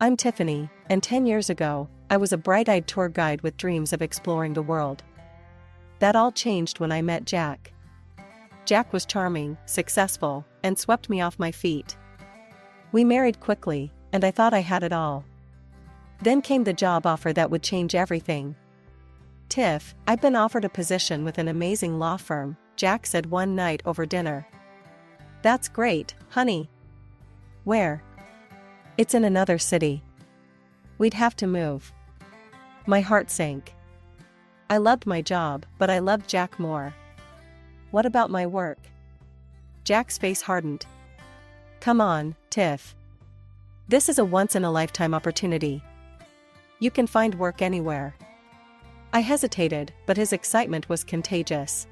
I'm Tiffany, and 10 years ago, I was a bright-eyed tour guide with dreams of exploring the world. That all changed when I met Jack. Jack was charming, successful, and swept me off my feet. We married quickly, and I thought I had it all. Then came the job offer that would change everything. "Tiff, I've been offered a position with an amazing law firm," Jack said one night over dinner. "That's great, honey." "Where?" "It's in another city." "We'd have to move." My heart sank. I loved my job, but I loved Jack more. "What about my work?" Jack's face hardened. "Come on, Tiff. This is a once-in-a-lifetime opportunity. You can find work anywhere." I hesitated, but his excitement was contagious.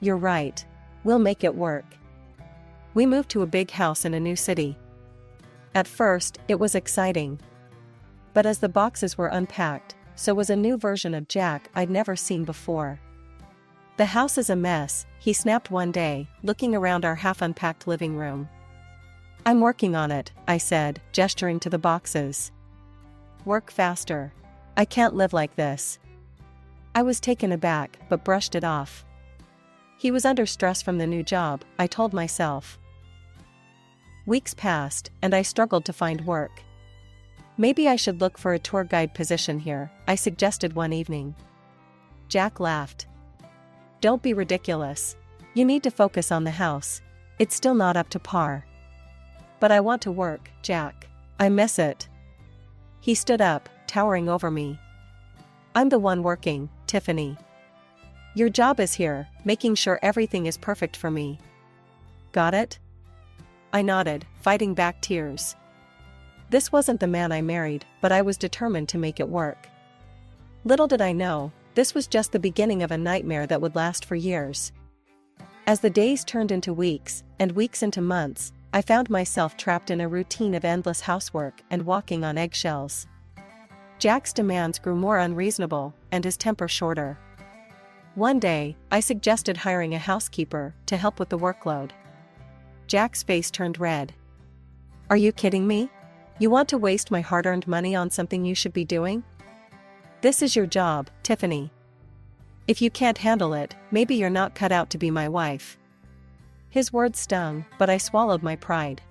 "You're right. We'll make it work." We moved to a big house in a new city. At first, it was exciting. But as the boxes were unpacked, so was a new version of Jack I'd never seen before. "The house is a mess," he snapped one day, looking around our half-unpacked living room. "I'm working on it," I said, gesturing to the boxes. "Work faster. I can't live like this." I was taken aback, but brushed it off. He was under stress from the new job, I told myself. Weeks passed, and I struggled to find work. "Maybe I should look for a tour guide position here," I suggested one evening. Jack laughed. "Don't be ridiculous. You need to focus on the house. It's still not up to par." "But I want to work, Jack. I miss it." He stood up, towering over me. "I'm the one working, Tiffany. Your job is here, making sure everything is perfect for me. Got it?" I nodded, fighting back tears. This wasn't the man I married, but I was determined to make it work. Little did I know, this was just the beginning of a nightmare that would last for years. As the days turned into weeks, and weeks into months, I found myself trapped in a routine of endless housework and walking on eggshells. Jack's demands grew more unreasonable, and his temper shorter. One day, I suggested hiring a housekeeper to help with the workload. Jack's face turned red. "Are you kidding me? You want to waste my hard-earned money on something you should be doing? This is your job, Tiffany. If you can't handle it, maybe you're not cut out to be my wife." His words stung, but I swallowed my pride.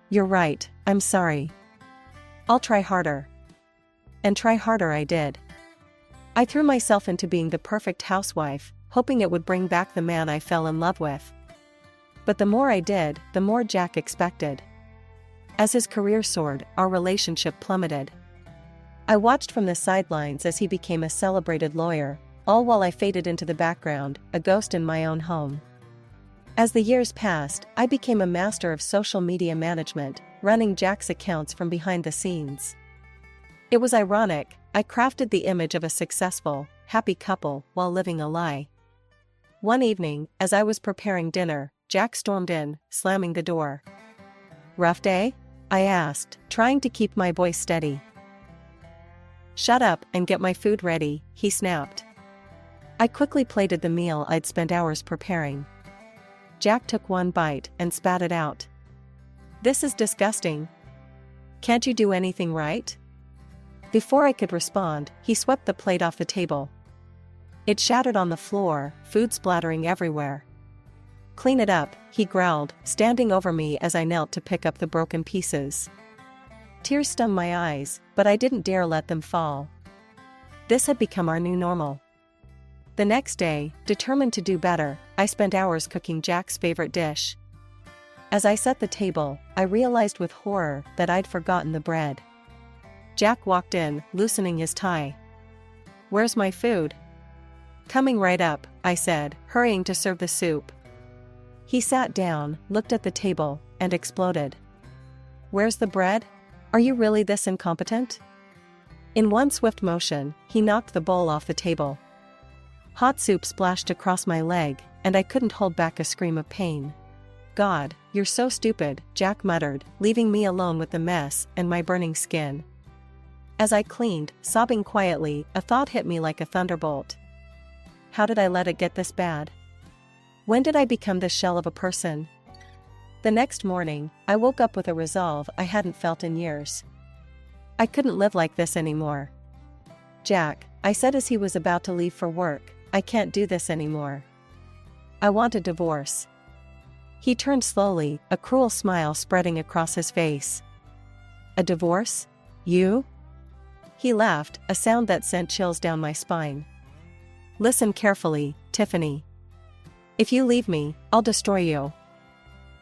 "You're right, I'm sorry. I'll try harder." And try harder I did. I threw myself into being the perfect housewife, hoping it would bring back the man I fell in love with. But the more I did, the more Jack expected. As his career soared, our relationship plummeted. I watched from the sidelines as he became a celebrated lawyer, all while I faded into the background, a ghost in my own home. As the years passed, I became a master of social media management, running Jack's accounts from behind the scenes. It was ironic, I crafted the image of a successful, happy couple while living a lie. One evening, as I was preparing dinner, Jack stormed in, slamming the door. "Rough day?" I asked, trying to keep my voice steady. "Shut up and get my food ready," he snapped. I quickly plated the meal I'd spent hours preparing. Jack took one bite and spat it out. "This is disgusting. Can't you do anything right?" Before I could respond, he swept the plate off the table. It shattered on the floor, food splattering everywhere. "Clean it up," he growled, standing over me as I knelt to pick up the broken pieces. Tears stung my eyes, but I didn't dare let them fall. This had become our new normal. The next day, determined to do better, I spent hours cooking Jack's favorite dish. As I set the table, I realized with horror that I'd forgotten the bread. Jack walked in, loosening his tie. "Where's my food?" "Coming right up," I said, hurrying to serve the soup. He sat down, looked at the table, and exploded. "Where's the bread? Are you really this incompetent?" In one swift motion, he knocked the bowl off the table. Hot soup splashed across my leg, and I couldn't hold back a scream of pain. "God, you're so stupid," Jack muttered, leaving me alone with the mess and my burning skin. As I cleaned, sobbing quietly, a thought hit me like a thunderbolt. How did I let it get this bad? When did I become this shell of a person? The next morning, I woke up with a resolve I hadn't felt in years. I couldn't live like this anymore. Jack, I said as he was about to leave for work, I can't do this anymore. I want a divorce. He turned slowly, a cruel smile spreading across his face. A divorce? You? He laughed, a sound that sent chills down my spine. Listen carefully, Tiffany. If you leave me, I'll destroy you.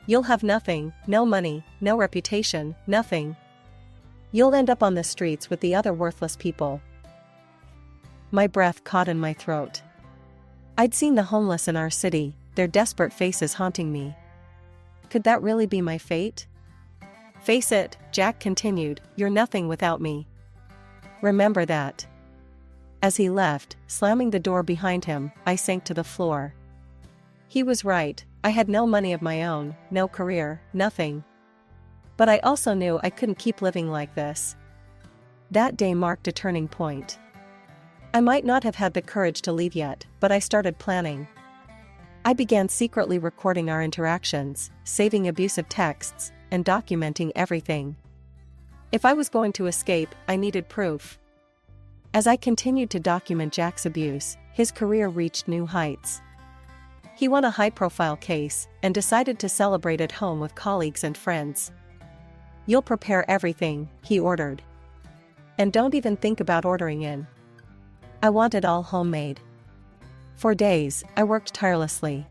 You'll have nothing, no money, no reputation, nothing. You'll end up on the streets with the other worthless people. My breath caught in my throat. I'd seen the homeless in our city, their desperate faces haunting me. Could that really be my fate? Face it, Jack continued, you're nothing without me. Remember that. As he left, slamming the door behind him, I sank to the floor. He was right, I had no money of my own, no career, nothing. But I also knew I couldn't keep living like this. That day marked a turning point. I might not have had the courage to leave yet, but I started planning. I began secretly recording our interactions, saving abusive texts, and documenting everything. If I was going to escape, I needed proof. As I continued to document Jack's abuse, his career reached new heights. He won a high-profile case, and decided to celebrate at home with colleagues and friends. You'll prepare everything, he ordered. And don't even think about ordering in. I want it all homemade. For days, I worked tirelessly.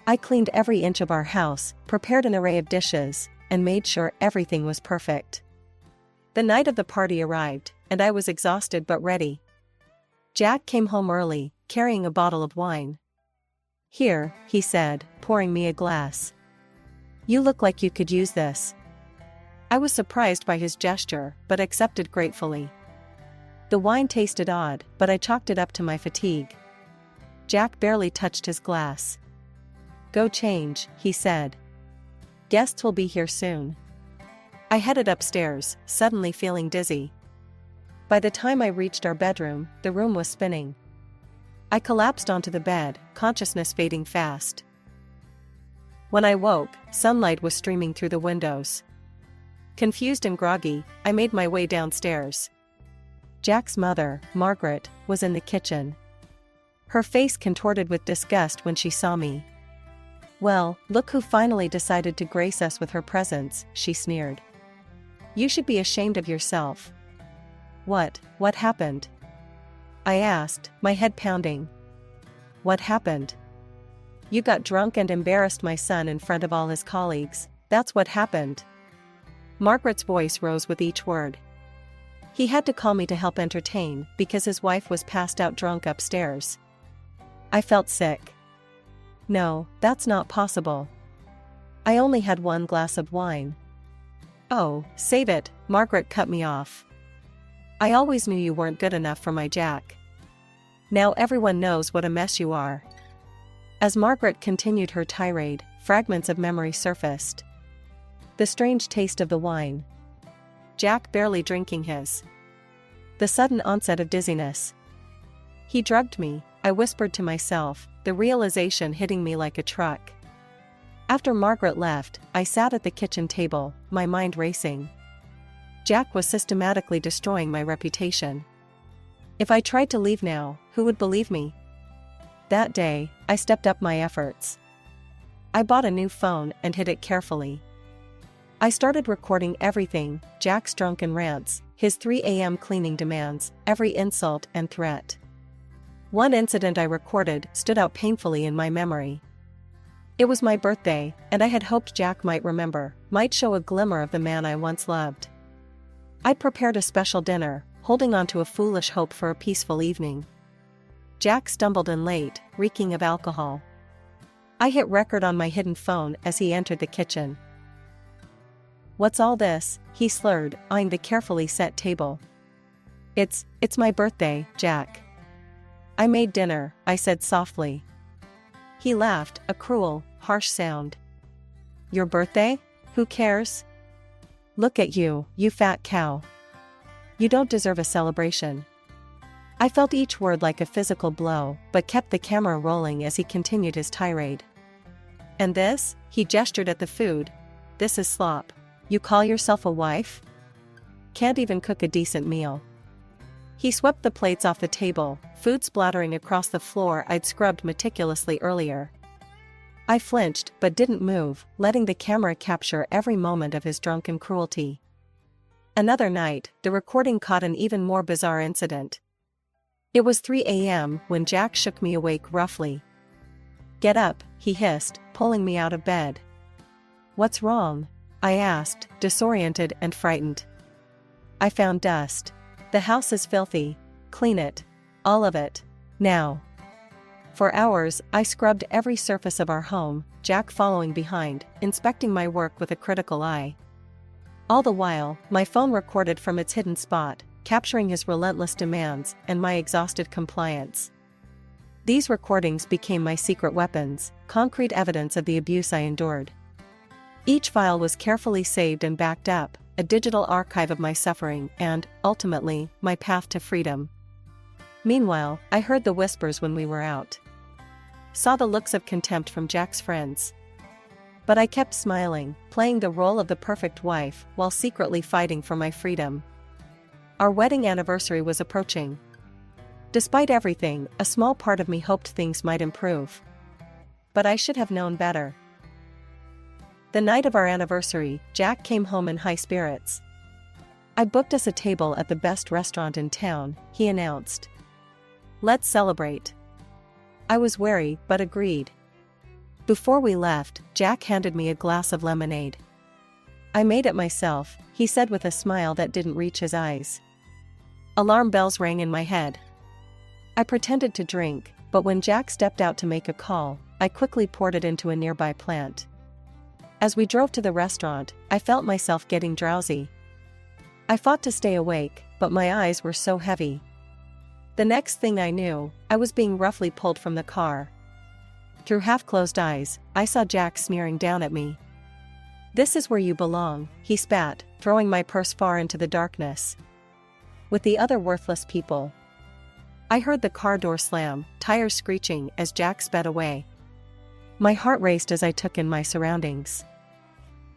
I cleaned every inch of our house, prepared an array of dishes, and made sure everything was perfect. The night of the party arrived, and I was exhausted but ready. Jack came home early, carrying a bottle of wine. Here, he said, pouring me a glass. You look like you could use this. I was surprised by his gesture, but accepted gratefully. The wine tasted odd, but I chalked it up to my fatigue. Jack barely touched his glass. Go change, he said. Guests will be here soon. I headed upstairs, suddenly feeling dizzy. By the time I reached our bedroom, the room was spinning. I collapsed onto the bed, consciousness fading fast. When I woke, sunlight was streaming through the windows. Confused and groggy, I made my way downstairs. Jack's mother, Margaret, was in the kitchen. Her face contorted with disgust when she saw me. Well, look who finally decided to grace us with her presence, she sneered. You should be ashamed of yourself. What happened? I asked, my head pounding. What happened? You got drunk and embarrassed my son in front of all his colleagues, that's what happened. Margaret's voice rose with each word. He had to call me to help entertain, because his wife was passed out drunk upstairs. I felt sick. No, that's not possible. I only had one glass of wine. Oh, save it, Margaret cut me off. I always knew you weren't good enough for my Jack. Now everyone knows what a mess you are. As Margaret continued her tirade, fragments of memory surfaced. The strange taste of the wine. Jack barely drinking his. The sudden onset of dizziness. He drugged me, I whispered to myself, the realization hitting me like a truck. After Margaret left, I sat at the kitchen table, my mind racing. Jack was systematically destroying my reputation. If I tried to leave now, who would believe me? That day, I stepped up my efforts. I bought a new phone and hid it carefully. I started recording everything, Jack's drunken rants, his 3 a.m. cleaning demands, every insult and threat. One incident I recorded stood out painfully in my memory. It was my birthday, and I had hoped Jack might remember, might show a glimmer of the man I once loved. I'd prepared a special dinner, holding on to a foolish hope for a peaceful evening. Jack stumbled in late, reeking of alcohol. I hit record on my hidden phone as he entered the kitchen. What's all this? He slurred, eyeing the carefully set table. It's my birthday, Jack. I made dinner, I said softly. He laughed, a cruel, harsh sound. Your birthday? Who cares? Look at you, you fat cow. You don't deserve a celebration. I felt each word like a physical blow, but kept the camera rolling as he continued his tirade. And this? He gestured at the food. This is slop. You call yourself a wife? can't even cook a decent meal. He swept the plates off the table, food splattering across the floor I'd scrubbed meticulously earlier. I flinched but didn't move, letting the camera capture every moment of his drunken cruelty. Another night, the recording caught an even more bizarre incident. It was 3 a.m. when Jack shook me awake roughly. "Get up," he hissed, pulling me out of bed. "What's wrong?" I asked, disoriented and frightened. "I found dust. The house is filthy. Clean it. All of it. Now." For hours, I scrubbed every surface of our home, Jack following behind, inspecting my work with a critical eye. All the while, my phone recorded from its hidden spot, capturing his relentless demands and my exhausted compliance. These recordings became my secret weapons, concrete evidence of the abuse I endured. Each file was carefully saved and backed up, a digital archive of my suffering and, ultimately, my path to freedom. Meanwhile, I heard the whispers when we were out. Saw the looks of contempt from Jack's friends. But I kept smiling, playing the role of the perfect wife while secretly fighting for my freedom. Our wedding anniversary was approaching. Despite everything, a small part of me hoped things might improve. But I should have known better. The night of our anniversary, Jack came home in high spirits. "I booked us a table at the best restaurant in town," he announced. "Let's celebrate." I was wary, but agreed. Before we left, Jack handed me a glass of lemonade. "I made it myself," he said with a smile that didn't reach his eyes. Alarm bells rang in my head. I pretended to drink, but when Jack stepped out to make a call, I quickly poured it into a nearby plant. As we drove to the restaurant, I felt myself getting drowsy. I fought to stay awake, but my eyes were so heavy. The next thing I knew, I was being roughly pulled from the car. Through half-closed eyes, I saw Jack sneering down at me. "This is where you belong," he spat, throwing my purse far into the darkness. "With the other worthless people." I heard the car door slam, tires screeching as Jack sped away. My heart raced as I took in my surroundings.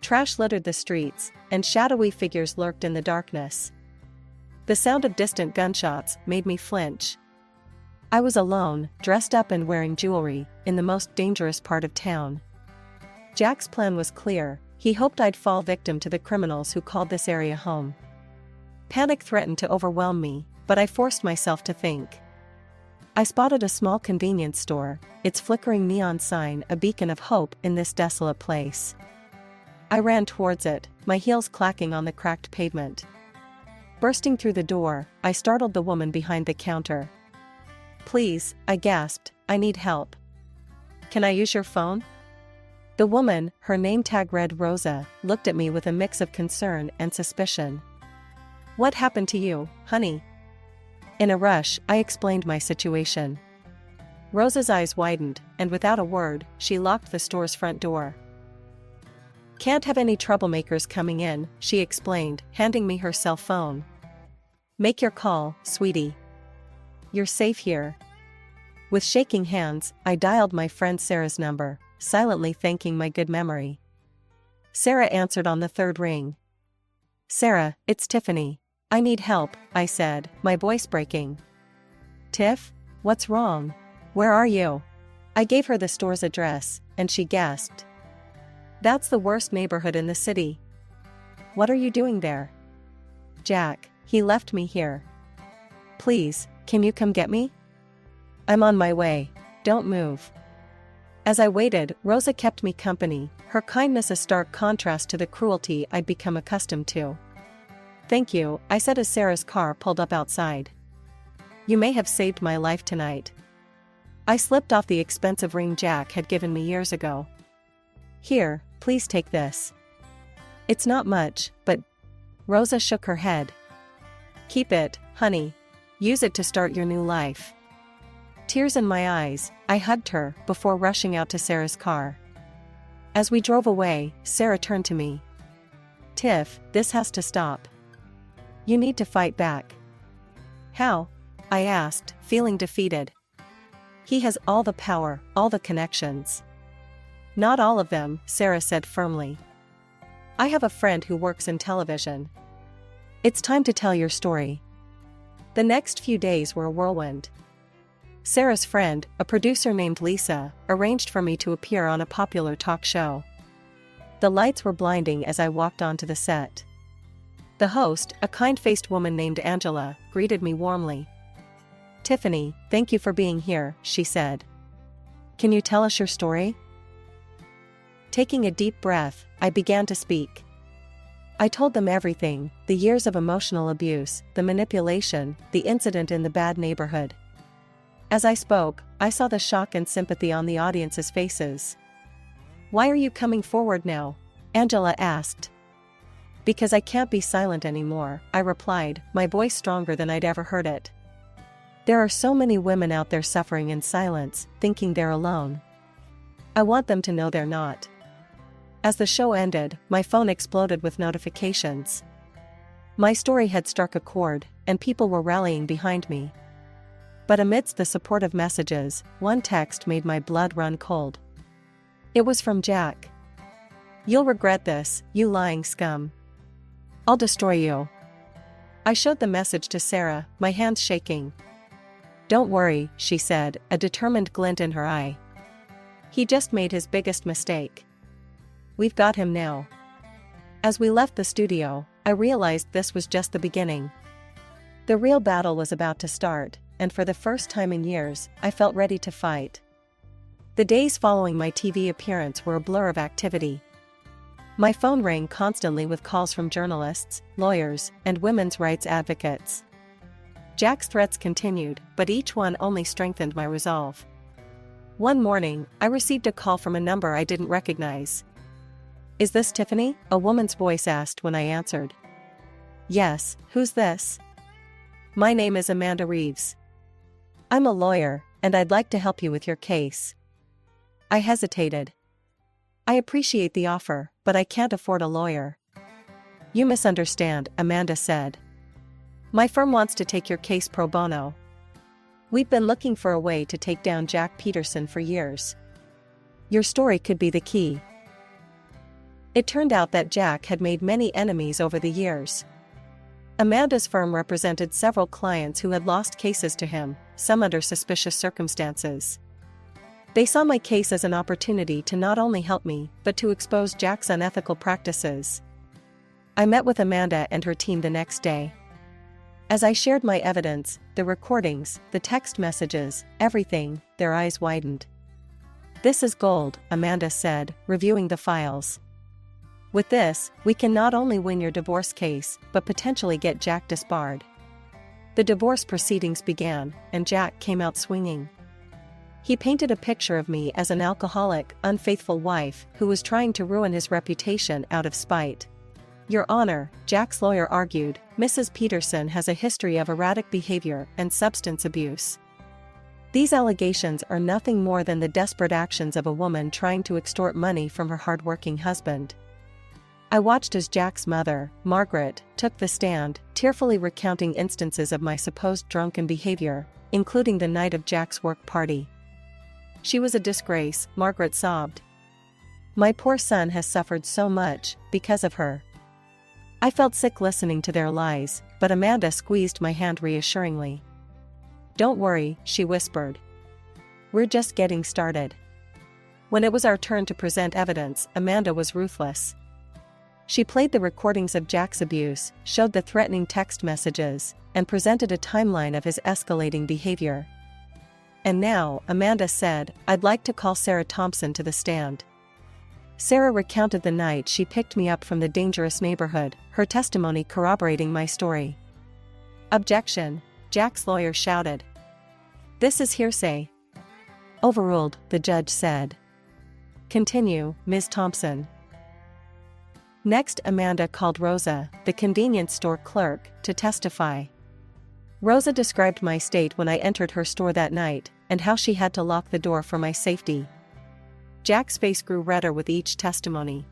Trash littered the streets, and shadowy figures lurked in the darkness. The sound of distant gunshots made me flinch. I was alone, dressed up and wearing jewelry, in the most dangerous part of town. Jack's plan was clear. He hoped I'd fall victim to the criminals who called this area home. Panic threatened to overwhelm me, but I forced myself to think. I spotted a small convenience store, its flickering neon sign a beacon of hope in this desolate place. I ran towards it, my heels clacking on the cracked pavement. Bursting through the door, I startled the woman behind the counter. "Please," I gasped, "I need help. Can I use your phone?" The woman, her name tag read Rosa, looked at me with a mix of concern and suspicion. "What happened to you, honey?" In a rush, I explained my situation. Rosa's eyes widened, and without a word, she locked the store's front door. "Can't have any troublemakers coming in," she explained, handing me her cell phone. "Make your call, sweetie. You're safe here." With shaking hands, I dialed my friend Sarah's number, silently thanking my good memory. Sarah answered on the third ring. "Sarah, it's Tiffany. I need help," I said, my voice breaking. "Tiff? What's wrong? Where are you?" I gave her the store's address, and she gasped. "That's the worst neighborhood in the city." "What are you doing there?" "Jack, he left me here." "Please, can you come get me?" "I'm on my way. Don't move." As I waited, Rosa kept me company, her kindness a stark contrast to the cruelty I'd become accustomed to. "Thank you," I said as Sarah's car pulled up outside. "You may have saved my life tonight." I slipped off the expensive ring Jack had given me years ago. "Here, please take this." "It's not much, but..." Rosa shook her head. "Keep it, honey. Use it to start your new life." Tears in my eyes, I hugged her before rushing out to Sarah's car. As we drove away, Sarah turned to me. "Tiff, this has to stop. You need to fight back." "How?" I asked, feeling defeated. "He has all the power, all the connections." "Not all of them," Sarah said firmly. "I have a friend who works in television. It's time to tell your story. The next few days were a whirlwind. Sarah's friend, a producer named Lisa, arranged for me to appear on a popular talk show. The lights were blinding as I walked onto the set. The host, a kind-faced woman named Angela, greeted me warmly. "Tiffany, thank you for being here," she said. "Can you tell us your story?" Taking a deep breath, I began to speak. I told them everything: the years of emotional abuse, the manipulation, the incident in the bad neighborhood. As I spoke, I saw the shock and sympathy on the audience's faces. "Why are you coming forward now?" Angela asked. "Because I can't be silent anymore," I replied, my voice stronger than I'd ever heard it. "There are so many women out there suffering in silence, thinking they're alone. I want them to know they're not." As the show ended, my phone exploded with notifications. My story had struck a chord, and people were rallying behind me. But amidst the supportive messages, one text made my blood run cold. It was from Jack. "You'll regret this, you lying scum. I'll destroy you." I showed the message to Sarah, my hands shaking. "Don't worry," she said, a determined glint in her eye. "He just made his biggest mistake. We've got him now." As we left the studio, I realized this was just the beginning. The real battle was about to start, and for the first time in years, I felt ready to fight. The days following my TV appearance were a blur of activity. My phone rang constantly with calls from journalists, lawyers, and women's rights advocates. Jack's threats continued, but each one only strengthened my resolve. One morning, I received a call from a number I didn't recognize. "Is this Tiffany?" a woman's voice asked when I answered. "Yes, who's this?" "My name is Amanda Reeves. I'm a lawyer, and I'd like to help you with your case." I hesitated. "I appreciate the offer, but I can't afford a lawyer." "You misunderstand," Amanda said. "My firm wants to take your case pro bono. We've been looking for a way to take down Jack Peterson for years. Your story could be the key." It turned out that Jack had made many enemies over the years. Amanda's firm represented several clients who had lost cases to him, some under suspicious circumstances. They saw my case as an opportunity to not only help me, but to expose Jack's unethical practices. I met with Amanda and her team the next day. As I shared my evidence, the recordings, the text messages, everything, their eyes widened. "This is gold," Amanda said, reviewing the files. "With this, we can not only win your divorce case, but potentially get Jack disbarred." The divorce proceedings began, and Jack came out swinging. He painted a picture of me as an alcoholic, unfaithful wife who was trying to ruin his reputation out of spite. "Your Honor," Jack's lawyer argued, "Mrs. Peterson has a history of erratic behavior and substance abuse. These allegations are nothing more than the desperate actions of a woman trying to extort money from her hardworking husband." I watched as Jack's mother, Margaret, took the stand, tearfully recounting instances of my supposed drunken behavior, including the night of Jack's work party. "She was a disgrace," Margaret sobbed. "My poor son has suffered so much because of her." I felt sick listening to their lies, but Amanda squeezed my hand reassuringly. "Don't worry," she whispered. "We're just getting started." When it was our turn to present evidence, Amanda was ruthless. She played the recordings of Jack's abuse, showed the threatening text messages, and presented a timeline of his escalating behavior. "And now," Amanda said, "I'd like to call Sarah Thompson to the stand." Sarah recounted the night she picked me up from the dangerous neighborhood, her testimony corroborating my story. "Objection," Jack's lawyer shouted. "This is hearsay." "Overruled," the judge said. "Continue, Ms. Thompson." Next, Amanda called Rosa, the convenience store clerk, to testify. Rosa described my state when I entered her store that night, and how she had to lock the door for my safety. Jack's face grew redder with each testimony.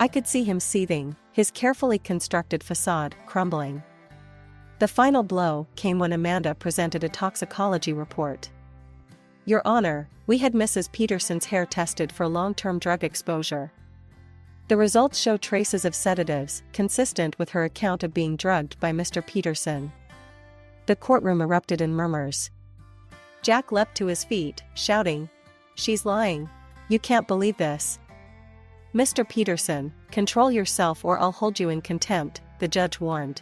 I could see him seething, his carefully constructed facade crumbling. The final blow came when Amanda presented a toxicology report. "Your Honor, we had Mrs. Peterson's hair tested for long-term drug exposure. The results show traces of sedatives, consistent with her account of being drugged by Mr. Peterson. The courtroom erupted in murmurs. Jack leapt to his feet, shouting, "She's lying. You can't believe this." "Mr. Peterson, control yourself or I'll hold you in contempt," the judge warned.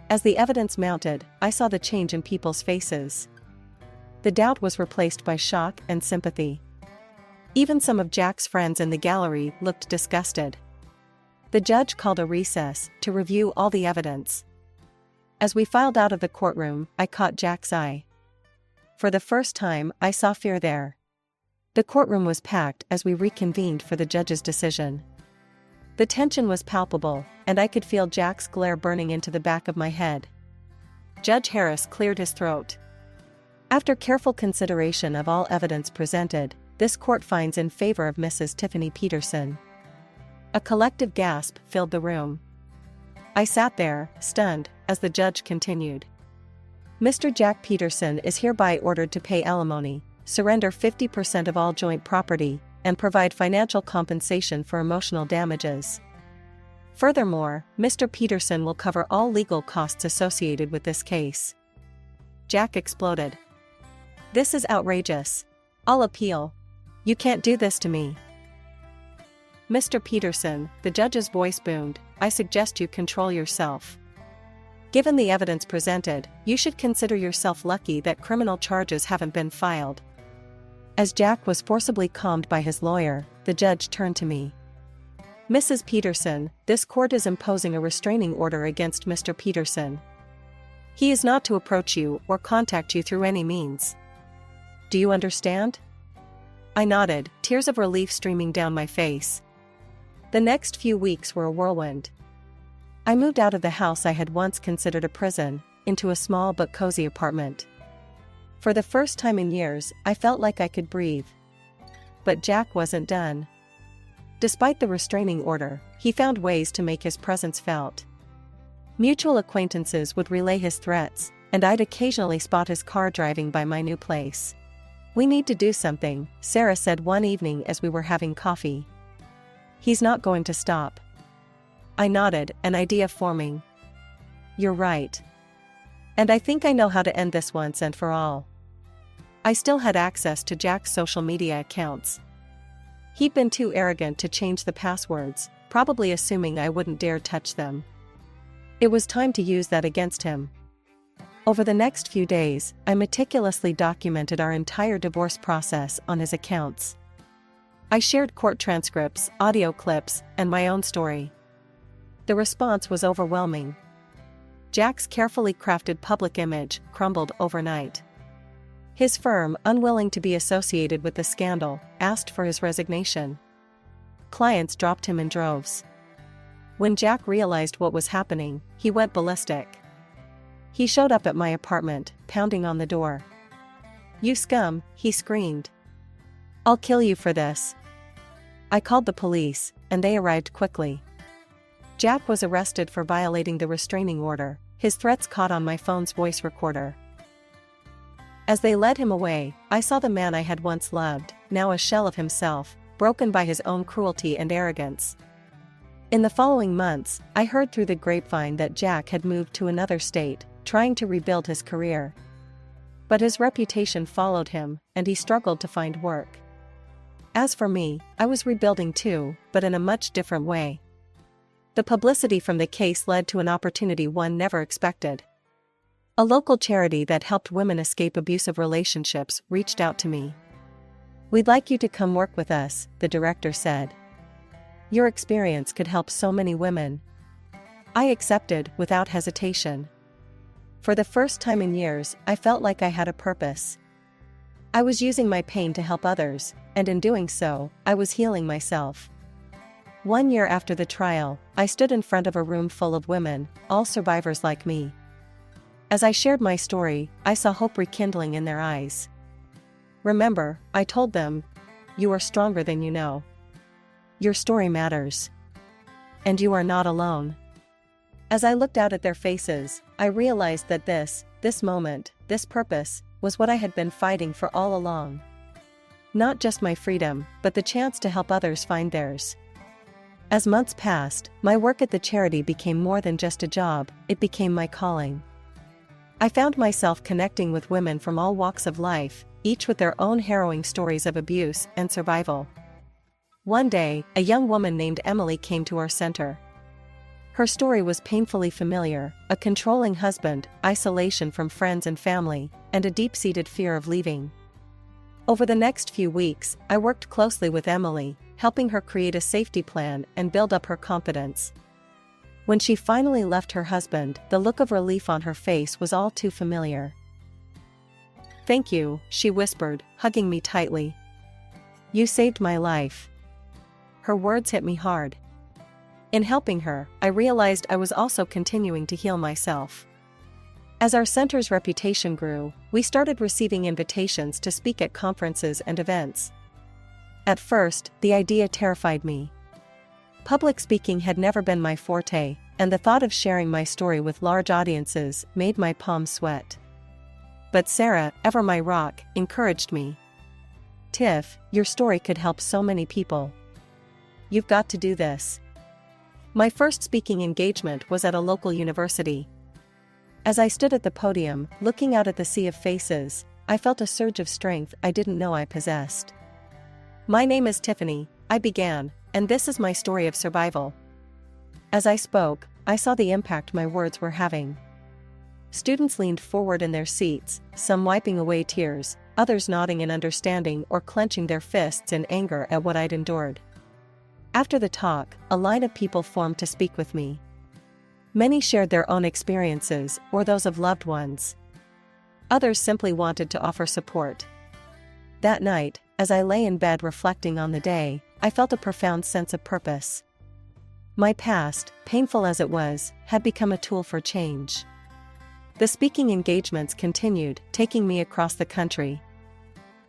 As the evidence mounted, I saw the change in people's faces. The doubt was replaced by shock and sympathy. Even some of Jack's friends in the gallery looked disgusted. The judge called a recess to review all the evidence. As we filed out of the courtroom, I caught Jack's eye. For the first time, I saw fear there. The courtroom was packed as we reconvened for the judge's decision. The tension was palpable, and I could feel Jack's glare burning into the back of my head. Judge Harris cleared his throat. "After careful consideration of all evidence presented, this court finds in favor of Mrs. Tiffany Peterson." A collective gasp filled the room. I sat there, stunned, as the judge continued. "Mr. Jack Peterson is hereby ordered to pay alimony, surrender 50% of all joint property, and provide financial compensation for emotional damages. Furthermore, Mr. Peterson will cover all legal costs associated with this case." Jack exploded. "This is outrageous. I'll appeal. You can't do this to me." "Mr. Peterson," the judge's voice boomed, "I suggest you control yourself. Given the evidence presented, you should consider yourself lucky that criminal charges haven't been filed." As Jack was forcibly calmed by his lawyer, the judge turned to me. "Mrs. Peterson, this court is imposing a restraining order against Mr. Peterson. He is not to approach you or contact you through any means. Do you understand?" I nodded, tears of relief streaming down my face. The next few weeks were a whirlwind. I moved out of the house I had once considered a prison, into a small but cozy apartment. For the first time in years, I felt like I could breathe. But Jack wasn't done. Despite the restraining order, he found ways to make his presence felt. Mutual acquaintances would relay his threats, and I'd occasionally spot his car driving by my new place. "We need to do something," Sarah said one evening as we were having coffee. "He's not going to stop." I nodded, an idea forming. "You're right. And I think I know how to end this once and for all." I still had access to Jack's social media accounts. He'd been too arrogant to change the passwords, probably assuming I wouldn't dare touch them. It was time to use that against him. Over the next few days, I meticulously documented our entire divorce process on his accounts. I shared court transcripts, audio clips, and my own story. The response was overwhelming. Jack's carefully crafted public image crumbled overnight. His firm, unwilling to be associated with the scandal, asked for his resignation. Clients dropped him in droves. When Jack realized what was happening, he went ballistic. He showed up at my apartment, pounding on the door. "You scum," he screamed. "I'll kill you for this." I called the police, and they arrived quickly. Jack was arrested for violating the restraining order, his threats caught on my phone's voice recorder. As they led him away, I saw the man I had once loved, now a shell of himself, broken by his own cruelty and arrogance. In the following months, I heard through the grapevine that Jack had moved to another state, trying to rebuild his career. But his reputation followed him, and he struggled to find work. As for me, I was rebuilding too, but in a much different way. The publicity from the case led to an opportunity one never expected. A local charity that helped women escape abusive relationships reached out to me. "We'd like you to come work with us," the director said. "Your experience could help so many women." I accepted without hesitation. For the first time in years, I felt like I had a purpose. I was using my pain to help others, and in doing so, I was healing myself. 1 year after the trial, I stood in front of a room full of women, all survivors like me. As I shared my story, I saw hope rekindling in their eyes. "Remember," I told them, "you are stronger than you know. Your story matters. And you are not alone." As I looked out at their faces, I realized that this moment, this purpose, was what I had been fighting for all along. Not just my freedom, but the chance to help others find theirs. As months passed, my work at the charity became more than just a job, it became my calling. I found myself connecting with women from all walks of life, each with their own harrowing stories of abuse and survival. One day, a young woman named Emily came to our center. Her story was painfully familiar: a controlling husband, isolation from friends and family, and a deep-seated fear of leaving. Over the next few weeks, I worked closely with Emily, helping her create a safety plan and build up her confidence. When she finally left her husband, the look of relief on her face was all too familiar. "Thank you," she whispered, hugging me tightly. "You saved my life." Her words hit me hard. In helping her, I realized I was also continuing to heal myself. As our center's reputation grew, we started receiving invitations to speak at conferences and events. At first, the idea terrified me. Public speaking had never been my forte, and the thought of sharing my story with large audiences made my palms sweat. But Sarah, ever my rock, encouraged me. "Tiff, your story could help so many people. You've got to do this." My first speaking engagement was at a local university. As I stood at the podium, looking out at the sea of faces, I felt a surge of strength I didn't know I possessed. "My name is Tiffany," I began, "and this is my story of survival." As I spoke, I saw the impact my words were having. Students leaned forward in their seats, some wiping away tears, others nodding in understanding or clenching their fists in anger at what I'd endured. After the talk, a line of people formed to speak with me. Many shared their own experiences or those of loved ones. Others simply wanted to offer support. That night, as I lay in bed reflecting on the day, I felt a profound sense of purpose. My past, painful as it was, had become a tool for change. The speaking engagements continued, taking me across the country.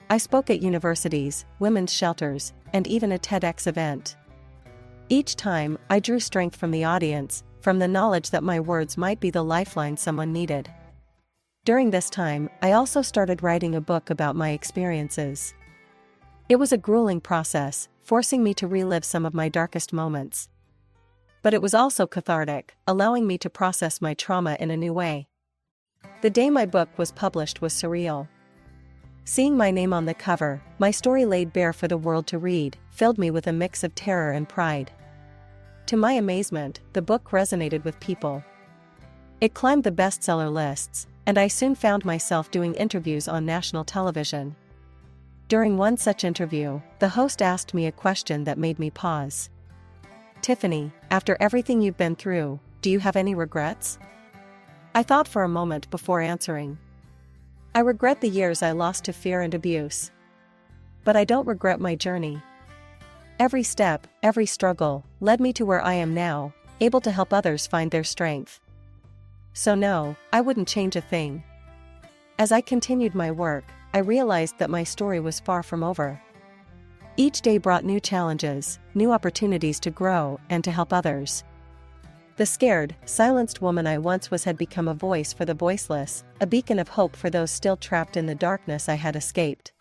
I spoke at universities, women's shelters, and even a TEDx event. Each time, I drew strength from the audience, from the knowledge that my words might be the lifeline someone needed. During this time, I also started writing a book about my experiences. It was a grueling process, forcing me to relive some of my darkest moments. But it was also cathartic, allowing me to process my trauma in a new way. The day my book was published was surreal. Seeing my name on the cover, my story laid bare for the world to read, filled me with a mix of terror and pride. To my amazement, the book resonated with people. It climbed the bestseller lists, and I soon found myself doing interviews on national television. During one such interview, the host asked me a question that made me pause. "Tiffany, after everything you've been through, do you have any regrets?" I thought for a moment before answering. "I regret the years I lost to fear and abuse. But I don't regret my journey. Every step, every struggle, led me to where I am now, able to help others find their strength. So no, I wouldn't change a thing." As I continued my work, I realized that my story was far from over. Each day brought new challenges, new opportunities to grow and to help others. The scared, silenced woman I once was had become a voice for the voiceless, a beacon of hope for those still trapped in the darkness I had escaped.